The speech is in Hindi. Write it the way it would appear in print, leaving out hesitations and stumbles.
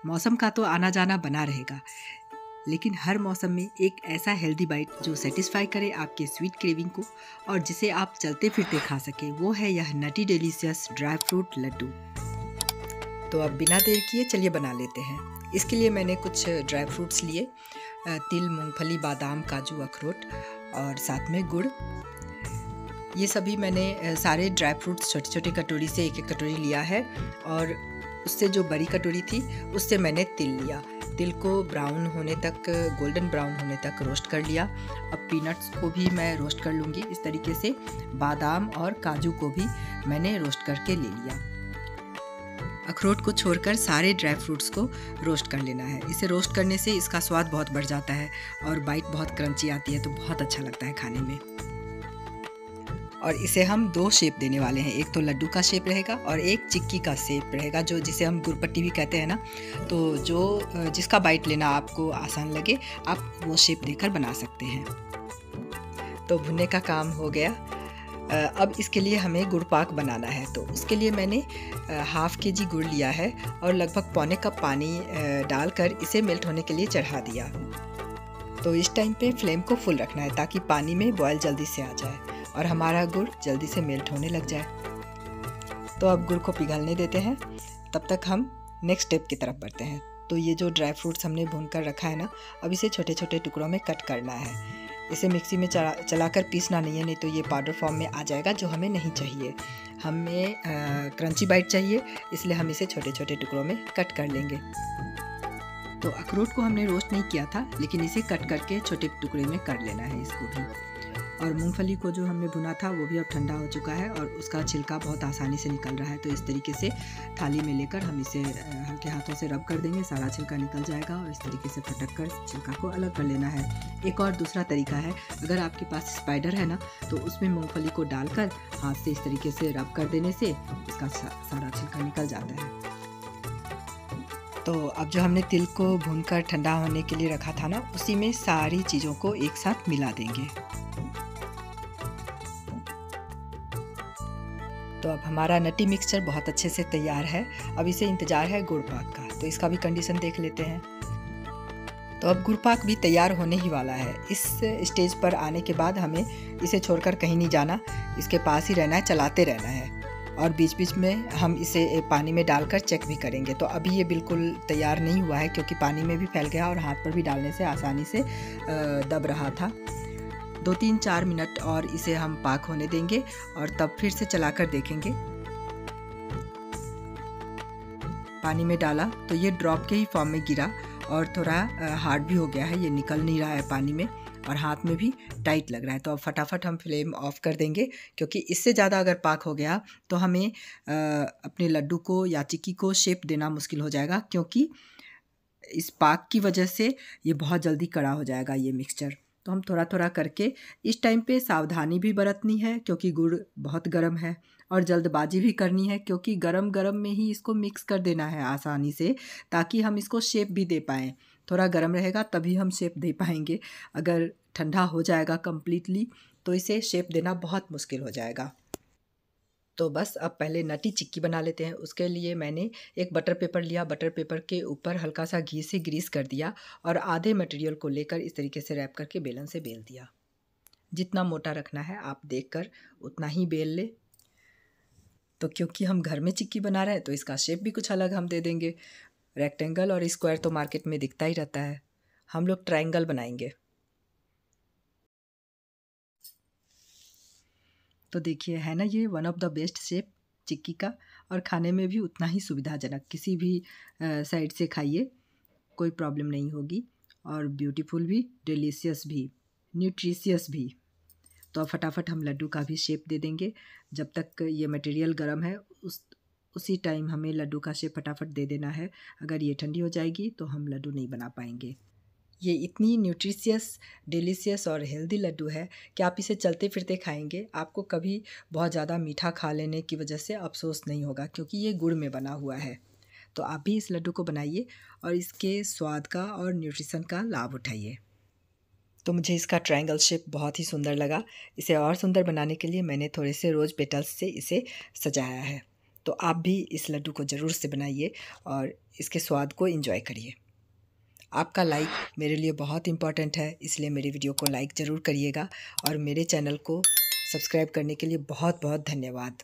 मौसम का तो आना जाना बना रहेगा, लेकिन हर मौसम में एक ऐसा हेल्दी बाइट जो सेटिस्फाई करे आपके स्वीट क्रेविंग को और जिसे आप चलते फिरते खा सके, वो है यह नटी डिलीशियस ड्राई फ्रूट लड्डू। तो अब बिना देर किए चलिए बना लेते हैं। इसके लिए मैंने कुछ ड्राई फ्रूट्स लिए, तिल, मूंगफली, बादाम, काजू, अखरोट और साथ में गुड़। ये सभी मैंने सारे ड्राई फ्रूट्स छोटी छोटी कटोरी से एक एक कटोरी लिया है और उससे जो बड़ी कटोरी थी उससे मैंने तिल लिया। तिल को ब्राउन होने तक, गोल्डन ब्राउन होने तक रोस्ट कर लिया। अब पीनट्स को भी मैं रोस्ट कर लूँगी इस तरीके से। बादाम और काजू को भी मैंने रोस्ट करके ले लिया। अखरोट को छोड़कर सारे ड्राई फ्रूट्स को रोस्ट कर लेना है। इसे रोस्ट करने से इसका स्वाद बहुत बढ़ जाता है और बाइट बहुत क्रंची आती है, तो बहुत अच्छा लगता है खाने में। और इसे हम दो शेप देने वाले हैं, एक तो लड्डू का शेप रहेगा और एक चिक्की का शेप रहेगा, जो जिसे हम गुरपट्टी भी कहते हैं ना। तो जो जिसका बाइट लेना आपको आसान लगे आप वो शेप देकर बना सकते हैं। तो भुनने का काम हो गया। अब इसके लिए हमें गुड़ पाक बनाना है। तो उसके लिए मैंने हाफ़ kg गुड़ लिया है और लगभग पौने कप पानी डालकर इसे मेल्ट होने के लिए चढ़ा दिया। तो इस टाइम पे फ्लेम को फुल रखना है ताकि पानी में बॉयल जल्दी से आ जाए और हमारा गुड़ जल्दी से मेल्ट होने लग जाए। तो अब गुड़ को पिघलने देते हैं, तब तक हम नेक्स्ट स्टेप की तरफ बढ़ते हैं। तो ये जो ड्राई फ्रूट्स हमने भून कर रखा है ना, अब इसे छोटे छोटे टुकड़ों में कट करना है। इसे मिक्सी में चलाकर पीसना नहीं है, नहीं तो ये पाउडर फॉर्म में आ जाएगा, जो हमें नहीं चाहिए। हमें क्रंची बाइट चाहिए, इसलिए हम इसे छोटे छोटे टुकड़ों में कट कर लेंगे। तो अखरोट को हमने रोस्ट नहीं किया था, लेकिन इसे कट करके छोटे टुकड़े में कर लेना है इसको भी। और मूंगफली को जो हमने भुना था वो भी अब ठंडा हो चुका है और उसका छिलका बहुत आसानी से निकल रहा है। तो इस तरीके से थाली में लेकर हम इसे हल्के हाथों से रब कर देंगे, सारा छिलका निकल जाएगा और इस तरीके से फटक कर छिलका को अलग कर लेना है। एक और दूसरा तरीका है, अगर आपके पास स्पाइडर है ना, तो उसमें मूंगफली को डालकर हाथ से इस तरीके से रब कर देने से इसका सारा छिलका निकल जाता है। तो अब जो हमने तिल को भूनकर ठंडा होने के लिए रखा था ना, उसी में सारी चीज़ों को एक साथ मिला देंगे। तो अब हमारा नटी मिक्सचर बहुत अच्छे से तैयार है। अब इसे इंतज़ार है गुड़ पाक का, तो इसका भी कंडीशन देख लेते हैं। तो अब गुड़ पाक भी तैयार होने ही वाला है। इस स्टेज पर आने के बाद हमें इसे छोड़कर कहीं नहीं जाना, इसके पास ही रहना है, चलाते रहना है। और बीच बीच में हम इसे पानी में डालकर चेक भी करेंगे। तो अभी ये बिल्कुल तैयार नहीं हुआ है क्योंकि पानी में भी फैल गया और हाथ पर भी डालने से आसानी से दब रहा था। 2-3-4 मिनट और इसे हम पाक होने देंगे और तब फिर से चलाकर देखेंगे। पानी में डाला तो ये ड्रॉप के ही फॉर्म में गिरा और थोड़ा हार्ड भी हो गया है, ये निकल नहीं रहा है पानी में और हाथ में भी टाइट लग रहा है। तो अब फटाफट हम फ्लेम ऑफ कर देंगे, क्योंकि इससे ज़्यादा अगर पाक हो गया तो हमें अपने लड्डू को या चिक्की को शेप देना मुश्किल हो जाएगा, क्योंकि इस पाक की वजह से ये बहुत जल्दी कड़ा हो जाएगा ये मिक्सचर। तो हम थोड़ा थोड़ा करके, इस टाइम पे सावधानी भी बरतनी है क्योंकि गुड़ बहुत गर्म है, और जल्दबाजी भी करनी है क्योंकि गरम गरम में ही इसको मिक्स कर देना है आसानी से, ताकि हम इसको शेप भी दे पाएँ। थोड़ा गर्म रहेगा तभी हम शेप दे पाएंगे। अगर ठंडा हो जाएगा कम्प्लीटली तो इसे शेप देना बहुत मुश्किल हो जाएगा। तो बस अब पहले नटी चिक्की बना लेते हैं। उसके लिए मैंने एक बटर पेपर लिया, बटर पेपर के ऊपर हल्का सा घी से ग्रीस कर दिया और आधे मटेरियल को लेकर इस तरीके से रैप करके बेलन से बेल दिया। जितना मोटा रखना है आप देखकर उतना ही बेल ले। तो क्योंकि हम घर में चिक्की बना रहे हैं तो इसका शेप भी कुछ अलग हम दे देंगे। रेक्टेंगल और स्क्वायर तो मार्केट में दिखता ही रहता है, हम लोग ट्रायंगल बनाएंगे। तो देखिए, है ना ये one of the best shape chikki का, और खाने में भी उतना ही सुविधाजनक। किसी भी साइड से खाइए, कोई प्रॉब्लम नहीं होगी, और ब्यूटीफुल भी, डिलीशियस भी, न्यूट्रिशियस भी। तो अब फटाफट हम लड्डू का भी शेप दे देंगे। जब तक ये मटेरियल गर्म है उसी टाइम हमें लड्डू का शेप फटाफट दे देना है। अगर ये ठंडी हो जाएगी तो हम लड्डू नहीं बना पाएंगे। ये इतनी न्यूट्रिशियस, डिलीशियस और हेल्दी लड्डू है कि आप इसे चलते फिरते खाएंगे। आपको कभी बहुत ज़्यादा मीठा खा लेने की वजह से अफसोस नहीं होगा, क्योंकि ये गुड़ में बना हुआ है। तो आप भी इस लड्डू को बनाइए और इसके स्वाद का और न्यूट्रिशन का लाभ उठाइए। तो मुझे इसका ट्रायंगल शेप बहुत ही सुंदर लगा। इसे और सुंदर बनाने के लिए मैंने थोड़े से रोज़ पेटल्स से इसे सजाया है। तो आप भी इस लड्डू को ज़रूर से बनाइए और इसके स्वाद को एंजॉय करिए। आपका लाइक मेरे लिए बहुत इम्पॉर्टेंट है, इसलिए मेरे वीडियो को लाइक ज़रूर करिएगा और मेरे चैनल को सब्सक्राइब करने के लिए बहुत बहुत धन्यवाद।